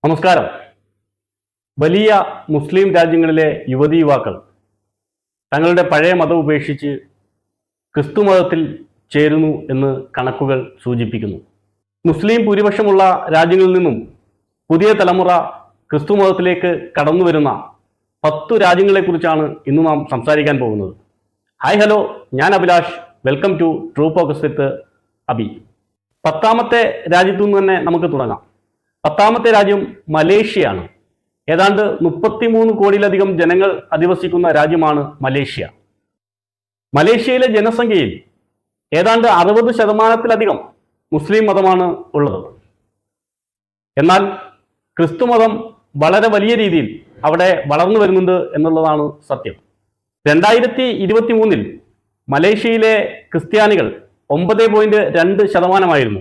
നമസ്കാരം. വലിയ മുസ്ലിം രാജ്യങ്ങളിലെ യുവതി യുവാക്കൾ തങ്ങളുടെ പഴയ മതം ഉപേക്ഷിച്ച് ക്രിസ്തു മതത്തിൽ ചേരുന്നു എന്ന് കണക്കുകൾ സൂചിപ്പിക്കുന്നു. മുസ്ലിം ഭൂരിപക്ഷമുള്ള രാജ്യങ്ങളിൽ നിന്നും പുതിയ തലമുറ ക്രിസ്തു മതത്തിലേക്ക് കടന്നു വരുന്ന 10 രാജ്യങ്ങളെക്കുറിച്ചാണ് ഇന്ന് നാം സംസാരിക്കാൻ പോകുന്നത്. ഹായ് ഹലോ, ഞാൻ Abhilash. Welcome to true focus with Abhi. 10ാമത്തെ രാജ്യത്തു നിന്ന് തന്നെ നമുക്ക് തുടങ്ങാം. 10ാമത്തെ രാജ്യം മലേഷ്യയാണ്. ഏതാണ്ട് 33 കോടിയിലധികം ജനങ്ങൾ അധിവസിക്കുന്ന രാജ്യമാണ് മലേഷ്യ. മലേഷ്യയിലെ ജനസംഖ്യയിൽ ഏതാണ്ട് 60% മുസ്ലിം മതമാണ് ഉള്ളത്. എന്നാൽ ക്രിസ്തുമതം വളരെ വലിയ രീതിയിൽ അവിടെ വളർന്നു വരുന്നുണ്ട് എന്നുള്ളതാണ് സത്യം. 2023 മലേഷ്യയിലെ ക്രിസ്ത്യാനികൾ 9.2%.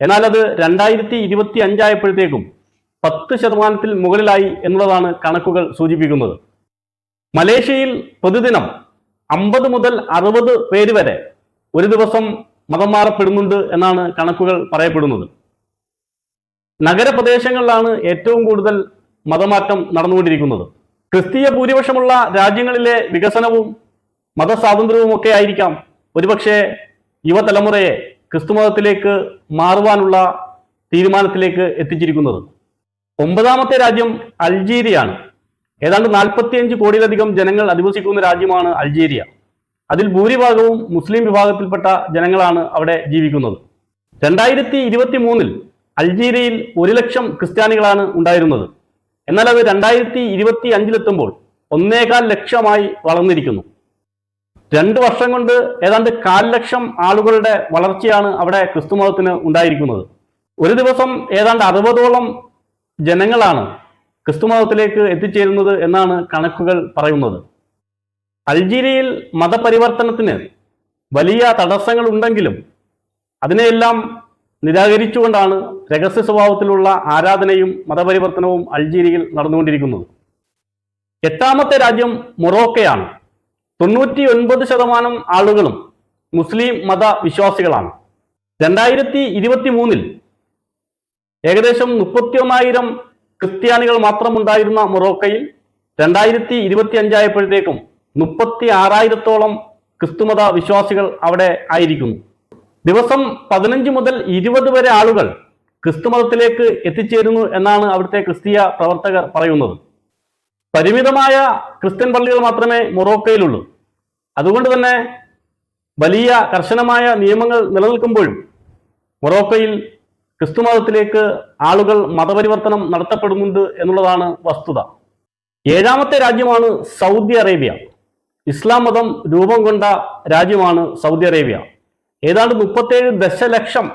എന്നാൽ അത് 2025 ആയപ്പോഴത്തേക്കും 10% മുകളിലായി എന്നുള്ളതാണ് കണക്കുകൾ സൂചിപ്പിക്കുന്നത്. മലേഷ്യയിൽ പ്രതിദിനം 50 മുതൽ 60 പേര് വരെ ഒരു ദിവസം മതം മാറപ്പെടുന്നുണ്ട് എന്നാണ് കണക്കുകൾ പറയപ്പെടുന്നത്. നഗരപ്രദേശങ്ങളിലാണ് ഏറ്റവും കൂടുതൽ മതമാറ്റം നടന്നുകൊണ്ടിരിക്കുന്നത്. ക്രിസ്തീയ ഭൂരിപക്ഷമുള്ള രാജ്യങ്ങളിലെ വികസനവും മതസ്വാതന്ത്ര്യവും ഒക്കെ ആയിരിക്കാം ഒരുപക്ഷെ യുവതലമുറയെ ക്രിസ്തുമതത്തിലേക്ക് മാറുവാനുള്ള തീരുമാനത്തിലേക്ക് എത്തിച്ചിരിക്കുന്നത്. 9ാമത്തെ രാജ്യം അൾജീരിയയാണ്. ഏതാണ്ട് 45 കോടിയിലധികം ജനങ്ങൾ അധിവസിക്കുന്ന രാജ്യമാണ് അൾജീരിയ. അതിൽ ഭൂരിഭാഗവും മുസ്ലിം വിഭാഗത്തിൽപ്പെട്ട ജനങ്ങളാണ് അവിടെ ജീവിക്കുന്നത്. 2023 അൾജീരിയയിൽ 1 ലക്ഷം ക്രിസ്ത്യാനികളാണ് ഉണ്ടായിരുന്നത്. എന്നാൽ അത് 2025 1.25 ലക്ഷമായി വളർന്നിരിക്കുന്നു. 2 വർഷം കൊണ്ട് ഏതാണ്ട് 1/4 ലക്ഷം ആളുകളുടെ വളർച്ചയാണ് അവിടെ ക്രിസ്തുമതത്തിന് ഉണ്ടായിരിക്കുന്നത്. ഒരു ദിവസം ഏതാണ്ട് 60ഓളം ജനങ്ങളാണ് ക്രിസ്തുമതത്തിലേക്ക് എത്തിച്ചേരുന്നത് എന്നാണ് കണക്കുകൾ പറയുന്നത്. അൾജീരിയയിൽ മതപരിവർത്തനത്തിന് വലിയ തടസ്സങ്ങൾ ഉണ്ടെങ്കിലും അതിനെയെല്ലാം നിരാകരിച്ചുകൊണ്ടാണ് രഹസ്യ സ്വഭാവത്തിലുള്ള ആരാധനയും മതപരിവർത്തനവും അൾജീരിയയിൽ നടന്നുകൊണ്ടിരിക്കുന്നത്. 8ാമത്തെ രാജ്യം മൊറോക്കയാണ്. 99% ആളുകളും മുസ്ലിം മതവിശ്വാസികളാണ്. 2023 ഏകദേശം 31,000 ക്രിസ്ത്യാനികൾ മാത്രമുണ്ടായിരുന്ന മൊറോക്കയിൽ 2025 ആയപ്പോഴത്തേക്കും 36,000-ഓളം ക്രിസ്തുമത വിശ്വാസികൾ അവിടെ ആയിരിക്കുന്നു. ദിവസം 15 മുതൽ 20 വരെ ആളുകൾ ക്രിസ്തുമതത്തിലേക്ക് എത്തിച്ചേരുന്നു എന്നാണ് അവിടുത്തെ ക്രിസ്തീയ പ്രവർത്തകർ പറയുന്നത്. പരിമിതമായ ക്രിസ്ത്യൻ പള്ളികൾ മാത്രമേ മൊറോക്കയിലുള്ളൂ. അതുകൊണ്ട് തന്നെ വലിയ കർശനമായ നിയമങ്ങൾ നിലനിൽക്കുമ്പോഴും മൊറോക്കയിൽ ക്രിസ്തുമതത്തിലേക്ക് ആളുകൾ മതപരിവർത്തനം നടത്തപ്പെടുന്നുണ്ട് എന്നുള്ളതാണ് വസ്തുത. 7ാമത്തെ രാജ്യമാണ് സൗദി അറേബ്യ. ഇസ്ലാം മതം രൂപം കൊണ്ട രാജ്യമാണ് സൗദി അറേബ്യ. ഏതാണ്ട് 37 ദശലക്ഷം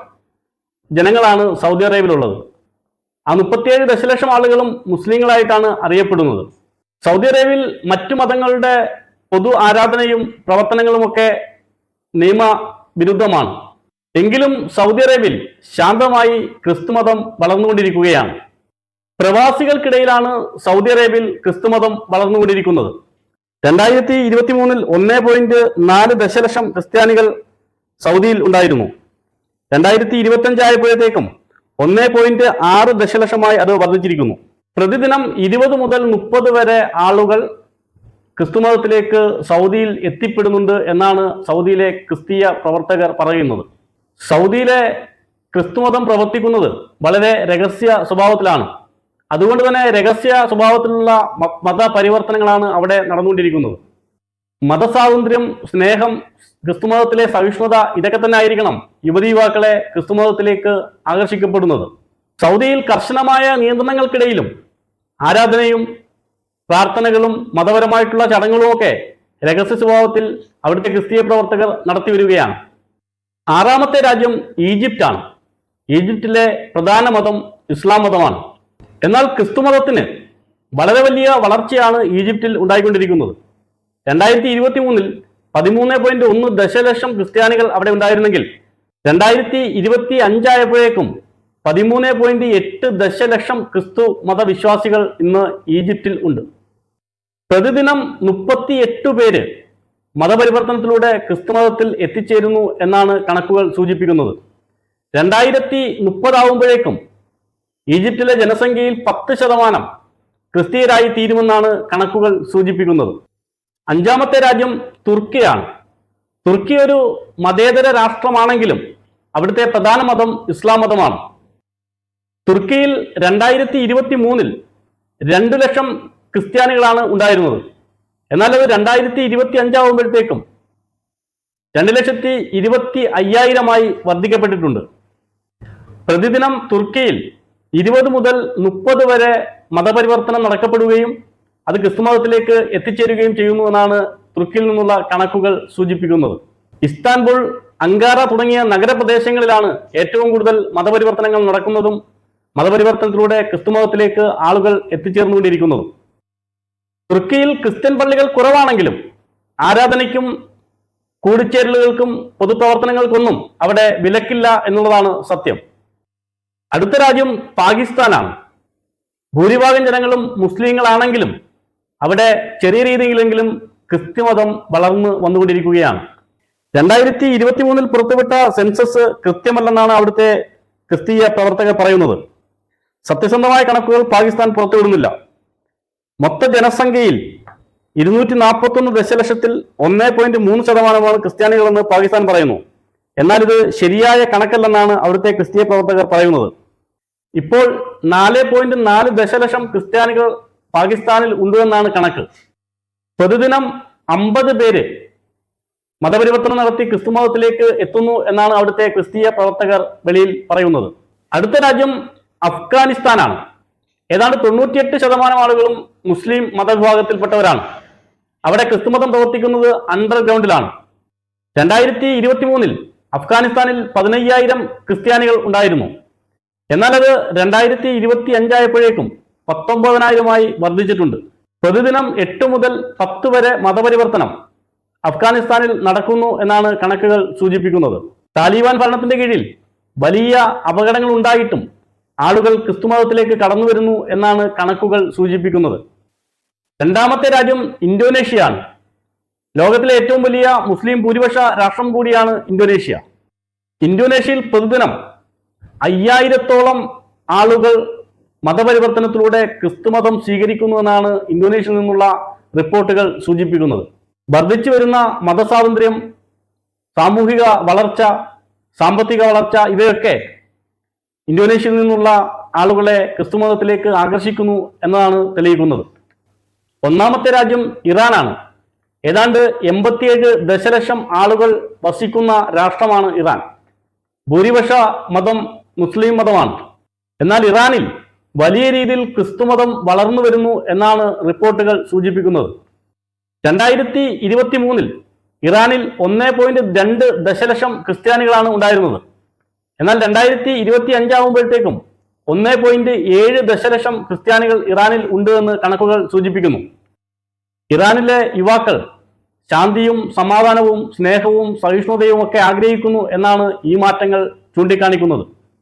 ജനങ്ങളാണ് സൗദി അറേബ്യയിലുള്ളത്. ആ 37 ദശലക്ഷം ആളുകളും മുസ്ലിങ്ങളായിട്ടാണ് അറിയപ്പെടുന്നത്. സൗദി അറേബ്യയിൽ മറ്റു മതങ്ങളുടെ പൊതു ആരാധനയും പ്രവർത്തനങ്ങളുമൊക്കെ നിയമവിരുദ്ധമാണ്. എങ്കിലും സൗദി അറേബ്യയിൽ ശാന്തമായി ക്രിസ്തുമതം വളർന്നുകൊണ്ടിരിക്കുകയാണ്. പ്രവാസികൾക്കിടയിലാണ് സൗദി അറേബ്യയിൽ ക്രിസ്തുമതം വളർന്നുകൊണ്ടിരിക്കുന്നത്. 2023 1.4 ദശലക്ഷം ക്രിസ്ത്യാനികൾ സൗദിയിൽ ഉണ്ടായിരുന്നു. 2025 ആയപ്പോഴത്തേക്കും 1.6 ദശലക്ഷമായി അത് വർദ്ധിച്ചിരിക്കുന്നു. പ്രതിദിനം 20 മുതൽ 30 വരെ ആളുകൾ ക്രിസ്തുമതത്തിലേക്ക് സൗദിയിൽ എത്തിപ്പെടുന്നുണ്ട് എന്നാണ് സൗദിയിലെ ക്രിസ്തീയ പ്രവർത്തകർ പറയുന്നത്. സൗദിയിലെ ക്രിസ്തുമതം പ്രവർത്തിക്കുന്നത് വളരെ രഹസ്യ സ്വഭാവത്തിലാണ്. അതുകൊണ്ട് തന്നെ രഹസ്യ സ്വഭാവത്തിലുള്ള മതപരിവർത്തനങ്ങളാണ് അവിടെ നടന്നുകൊണ്ടിരിക്കുന്നത്. മതസ്വാതന്ത്ര്യം, സ്നേഹം, ക്രിസ്തുമതത്തിലെ സഹിഷ്ണുത ഇതൊക്കെ തന്നെ ആയിരിക്കണം യുവതി യുവാക്കളെ ക്രിസ്തുമതത്തിലേക്ക് ആകർഷിക്കപ്പെടുന്നത്. സൗദിയിൽ കർശനമായ നിയന്ത്രണങ്ങൾക്കിടയിലും ആരാധനയും പ്രാർത്ഥനകളും മതപരമായിട്ടുള്ള ചടങ്ങുകളുമൊക്കെ രഹസ്യ സ്വഭാവത്തിൽ അവിടുത്തെ ക്രിസ്തീയ പ്രവർത്തകർ നടത്തി വരികയാണ്. 6ാമത്തെ രാജ്യം ഈജിപ്റ്റാണ്. ഈജിപ്തിലെ പ്രധാന മതം ഇസ്ലാം മതമാണ്. എന്നാൽ ക്രിസ്തുമതത്തിന് വളരെ വലിയ വളർച്ചയാണ് ഈജിപ്തിൽ ഉണ്ടായിക്കൊണ്ടിരിക്കുന്നത്. 2023 13.1 ദശലക്ഷം ക്രിസ്ത്യാനികൾ അവിടെ ഉണ്ടായിരുന്നെങ്കിൽ 2025 ആയപ്പോഴേക്കും 13.8 ദശലക്ഷം ക്രിസ്തു മതവിശ്വാസികൾ ഇന്ന് ഈജിപ്തിൽ ഉണ്ട്. പ്രതിദിനം 38 പേര് മതപരിവർത്തനത്തിലൂടെ ക്രിസ്തുമതത്തിൽ എത്തിച്ചേരുന്നു എന്നാണ് കണക്കുകൾ സൂചിപ്പിക്കുന്നത്. 2030 ആവുമ്പോഴേക്കും ഈജിപ്തിലെ ജനസംഖ്യയിൽ 10% ക്രിസ്തീയരായി തീരുമെന്നാണ് കണക്കുകൾ സൂചിപ്പിക്കുന്നത്. അഞ്ചാമത്തെ രാജ്യം തുർക്കിയാണ്. തുർക്കി ഒരു മതേതര രാഷ്ട്രമാണെങ്കിലും അവിടുത്തെ പ്രധാന മതം ഇസ്ലാം മതമാണ്. തുർക്കിയിൽ 2023 2 ലക്ഷം ക്രിസ്ത്യാനികളാണ് ഉണ്ടായിരുന്നത്. എന്നാൽ അത് 2025 ആകുമ്പോഴത്തേക്കും 2,25,000 വർദ്ധിക്കപ്പെട്ടിട്ടുണ്ട്. പ്രതിദിനം തുർക്കിയിൽ 20 മുതൽ 30 വരെ മതപരിവർത്തനം നടക്കപ്പെടുകയും അത് ക്രിസ്തുമതത്തിലേക്ക് എത്തിച്ചേരുകയും ചെയ്യുന്നുവെന്നാണ് തുർക്കിയിൽ നിന്നുള്ള കണക്കുകൾ സൂചിപ്പിക്കുന്നത്. ഇസ്താൻബുൾ, അങ്കാറ തുടങ്ങിയ നഗരപ്രദേശങ്ങളിലാണ് ഏറ്റവും കൂടുതൽ മതപരിവർത്തനങ്ങൾ നടക്കുന്നതും മതപരിവർത്തനത്തിലൂടെ ക്രിസ്തുമതത്തിലേക്ക് ആളുകൾ എത്തിച്ചേർന്നുകൊണ്ടിരിക്കുന്നതും. തുർക്കിയിൽ ക്രിസ്ത്യൻ പള്ളികൾ കുറവാണെങ്കിലും ആരാധനയ്ക്കും കൂടിച്ചേരലുകൾക്കും പൊതുപ്രവർത്തനങ്ങൾക്കൊന്നും അവിടെ വിലക്കില്ല എന്നുള്ളതാണ് സത്യം. അടുത്ത രാജ്യം പാകിസ്ഥാനാണ്. ഭൂരിഭാഗം ജനങ്ങളും മുസ്ലിങ്ങളാണെങ്കിലും അവിടെ ചെറിയ രീതിയിലെങ്കിലും ക്രിസ്ത്യമതം വളർന്നു വന്നുകൊണ്ടിരിക്കുകയാണ്. 2023 പുറത്തുവിട്ട സെൻസസ് കൃത്യമല്ലെന്നാണ് അവിടുത്തെ ക്രിസ്തീയ പ്രവർത്തകർ പറയുന്നത്. സത്യസന്ധമായ കണക്കുകൾ പാകിസ്ഥാൻ പുറത്തുവിടുന്നില്ല. മൊത്ത ജനസംഖ്യയിൽ 241 ദശലക്ഷത്തിൽ 1.3% ക്രിസ്ത്യാനികളെന്ന് പാകിസ്ഥാൻ പറയുന്നു. എന്നാൽ ഇത് ശരിയായ കണക്കല്ലെന്നാണ് അവിടുത്തെ ക്രിസ്തീയ പ്രവർത്തകർ പറയുന്നത്. ഇപ്പോൾ 4.4 ദശലക്ഷം ക്രിസ്ത്യാനികൾ പാകിസ്ഥാനിൽ ഉണ്ടെന്നാണ് കണക്ക്. പ്രതിദിനം 50 പേര് മതപരിവർത്തനം നടത്തി ക്രിസ്തുമതത്തിലേക്ക് എത്തുന്നു എന്നാണ് അവിടുത്തെ ക്രിസ്തീയ പ്രവർത്തകർ വെളിയിൽ പറയുന്നത്. അടുത്ത രാജ്യം അഫ്ഗാനിസ്ഥാനാണ്. ഏതാണ്ട് 98% ആളുകളും മുസ്ലിം മതവിഭാഗത്തിൽപ്പെട്ടവരാണ്. അവിടെ ക്രിസ്തുമതം പ്രവർത്തിക്കുന്നത് അണ്ടർഗ്രൗണ്ടിലാണ്. 2023 അഫ്ഗാനിസ്ഥാനിൽ 15,000 ക്രിസ്ത്യാനികൾ ഉണ്ടായിരുന്നു. എന്നാൽ അത് 2025 ആയപ്പോഴേക്കും 19,000 വർദ്ധിച്ചിട്ടുണ്ട്. പ്രതിദിനം 8 മുതൽ 10 വരെ മതപരിവർത്തനം അഫ്ഗാനിസ്ഥാനിൽ നടക്കുന്നു എന്നാണ് കണക്കുകൾ സൂചിപ്പിക്കുന്നത്. താലിബാൻ ഭരണത്തിന്റെ കീഴിൽ വലിയ അപകടങ്ങൾ ഉണ്ടായിട്ടും ആളുകൾ ക്രിസ്തുമതത്തിലേക്ക് കടന്നു വരുന്നു എന്നാണ് കണക്കുകൾ സൂചിപ്പിക്കുന്നത്. രണ്ടാമത്തെ രാജ്യം ഇന്തോനേഷ്യയാണ്. ലോകത്തിലെ ഏറ്റവും വലിയ മുസ്ലിം ഭൂരിപക്ഷ രാഷ്ട്രം കൂടിയാണ് ഇന്തോനേഷ്യ. ഇന്തോനേഷ്യയിൽ പ്രതിദിനം 5,000-ഓളം ആളുകൾ മതപരിവർത്തനത്തിലൂടെ ക്രിസ്തുമതം സ്വീകരിക്കുന്നുവെന്നാണ് ഇന്തോനേഷ്യയിൽ നിന്നുള്ള റിപ്പോർട്ടുകൾ സൂചിപ്പിക്കുന്നത്. വർദ്ധിച്ചു വരുന്ന മതസ്വാതന്ത്ര്യം, സാമൂഹിക വളർച്ച, സാമ്പത്തിക വളർച്ച ഇവയൊക്കെ ഇന്തോനേഷ്യയിൽ നിന്നുള്ള ആളുകളെ ക്രിസ്തുമതത്തിലേക്ക് ആകർഷിക്കുന്നു എന്നതാണ് തെളിയിക്കുന്നത്. ഒന്നാമത്തെ രാജ്യം ഇറാനാണ്. ഏതാണ്ട് 87 ദശലക്ഷം ആളുകൾ വസിക്കുന്ന രാഷ്ട്രമാണ് ഇറാൻ. ഭൂരിപക്ഷ മതം മുസ്ലിം മതമാണ്. എന്നാൽ ഇറാനിൽ വലിയ രീതിയിൽ ക്രിസ്തുമതം വളർന്നു വരുന്നു എന്നാണ് റിപ്പോർട്ടുകൾ സൂചിപ്പിക്കുന്നത്. 2023 ഇറാനിൽ 1.2 ദശലക്ഷം ക്രിസ്ത്യാനികളാണ് ഉണ്ടായിരുന്നത്. എന്നാൽ 2025 ആകുമ്പോഴത്തേക്കും 1.7 ദശലക്ഷം ക്രിസ്ത്യാനികൾ ഇറാനിൽ ഉണ്ട് എന്ന് കണക്കുകൾ സൂചിപ്പിക്കുന്നു. ഇറാനിലെ യുവാക്കൾ ശാന്തിയും സമാധാനവും സ്നേഹവും സഹിഷ്ണുതയും ഒക്കെ ആഗ്രഹിക്കുന്നു എന്നാണ് ഈ മാറ്റങ്ങൾ ചൂണ്ടിക്കാണിക്കുന്നത്.